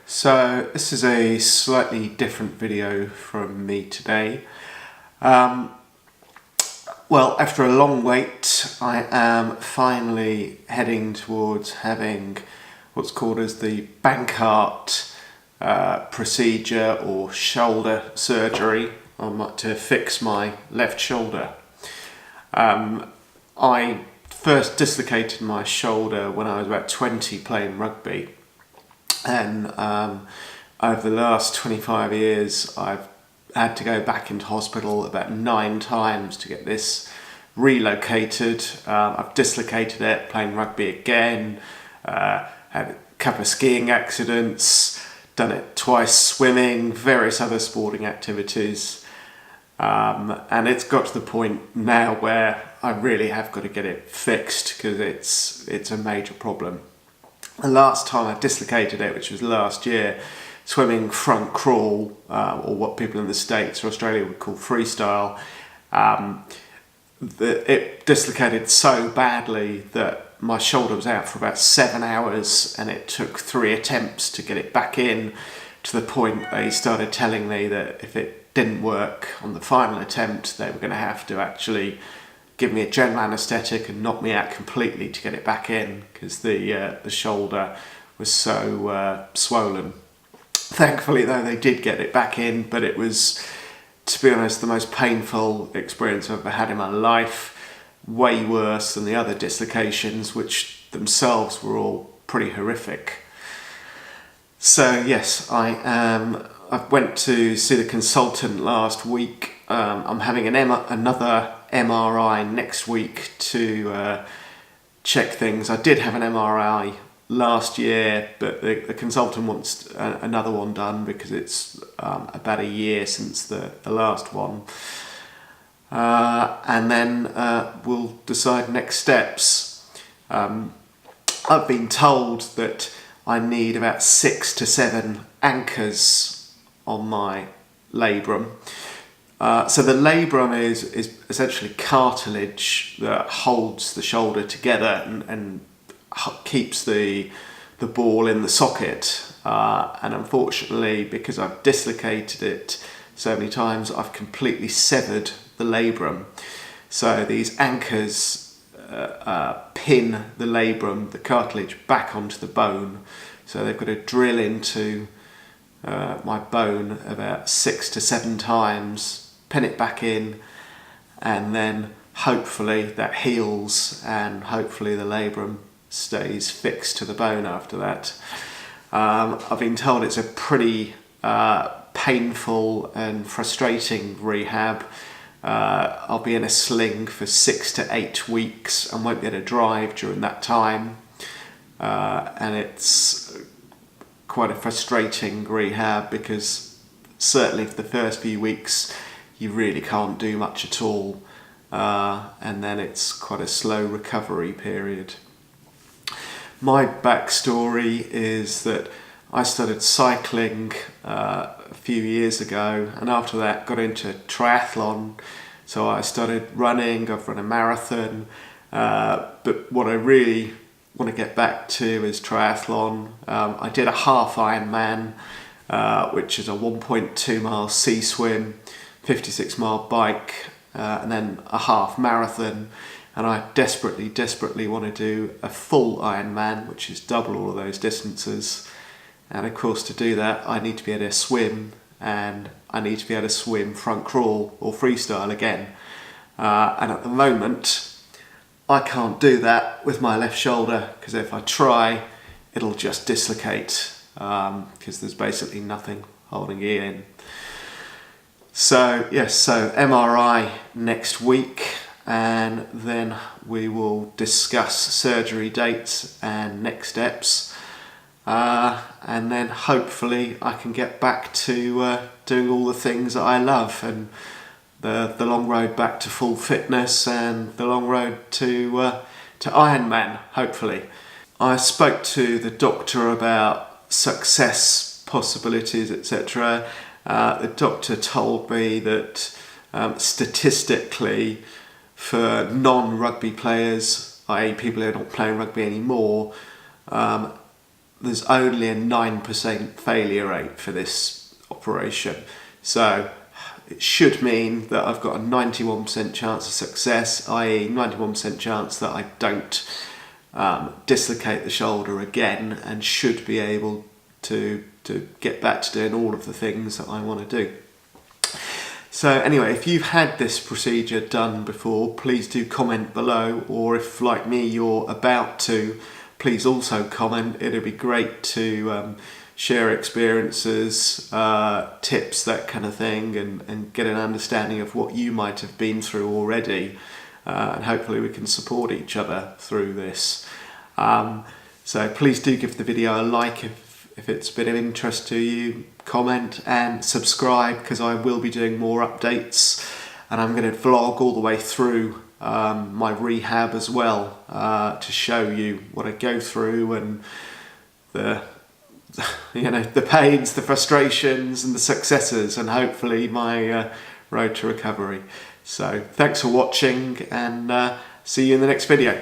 So this is a slightly different video from me today. Well, after a long wait, I am finally heading towards having what's called as the Bankart procedure or shoulder surgery to fix my left shoulder. I first dislocated my shoulder when I was about 20 playing rugby. And over the last 25 years, I've had to go back into hospital about 9 times to get this relocated. I've dislocated it playing rugby again, had a couple of skiing accidents, done it twice swimming, various other sporting activities. And it's got to the point now where I really have got to get it fixed because it's a major problem. The last time I dislocated it, which was last year, swimming front crawl, or what people in the States or Australia would call freestyle, it dislocated so badly that my shoulder was out for about 7 hours, and it took 3 attempts to get it back in, to the point they started telling me that if it didn't work on the final attempt, they were going to have to actually give me a general anaesthetic and knock me out completely to get it back in, because the shoulder was so swollen. Thankfully though, they did get it back in, but it was, to be honest, the most painful experience I've ever had in my life. Way worse than the other dislocations, which themselves were all pretty horrific. So yes, I went to see the consultant last week. I'm having another MRI next week to check things. I did have an MRI last year, but the consultant wants another one done because it's about a year since the last one. And then we'll decide next steps. I've been told that I need about 6 to 7 anchors on my labrum. So the labrum is essentially cartilage that holds the shoulder together and keeps the ball in the socket. And unfortunately, because I've dislocated it so many times, I've completely severed the labrum. So these anchors pin the labrum, the cartilage, back onto the bone. So they've got to drill into my bone about 6 to 7 times, pin it back in, and then hopefully that heals, and hopefully the labrum stays fixed to the bone after that. I've been told it's a pretty painful and frustrating rehab. I'll be in a sling for 6 to 8 weeks and won't be able to drive during that time. And it's quite a frustrating rehab because certainly for the first few weeks you really can't do much at all, and then it's quite a slow recovery period. My backstory is that I started cycling a few years ago, and after that got into triathlon. So I started running, I've run a marathon, but what I really want to get back to is triathlon. I did a half Ironman, which is a 1.2 mile sea swim, 56 mile bike, and then a half marathon. And I desperately want to do a full Ironman, which is double all of those distances. And of course, to do that, I need to be able to swim, and I need to be able to swim front crawl or freestyle again. And at the moment, I can't do that with my left shoulder, because if I try, it'll just dislocate, because there's basically nothing holding it in. So yes, so MRI next week, and then we will discuss surgery dates and next steps, and then hopefully I can get back to doing all the things that I love, and the long road back to full fitness, and the long road to Ironman, hopefully. I spoke to the doctor about success possibilities, etc. The doctor told me that statistically, for non-rugby players, i.e. people who are not playing rugby anymore, there's only a 9% failure rate for this operation. So it should mean that I've got a 91% chance of success, i.e. 91% chance that I don't dislocate the shoulder again, and should be able to get back to doing all of the things that I want to do. So anyway, if you've had this procedure done before, please do comment below, or if like me you're about to, please also comment. It'd be great to share experiences, tips, that kind of thing, and get an understanding of what you might have been through already, and hopefully we can support each other through this. So please do give the video a like if it's been of interest to you, comment and subscribe, because I will be doing more updates, and I'm going to vlog all the way through my rehab as well, to show you what I go through, and the pains, the frustrations and the successes, and hopefully my road to recovery. So thanks for watching, and see you in the next video.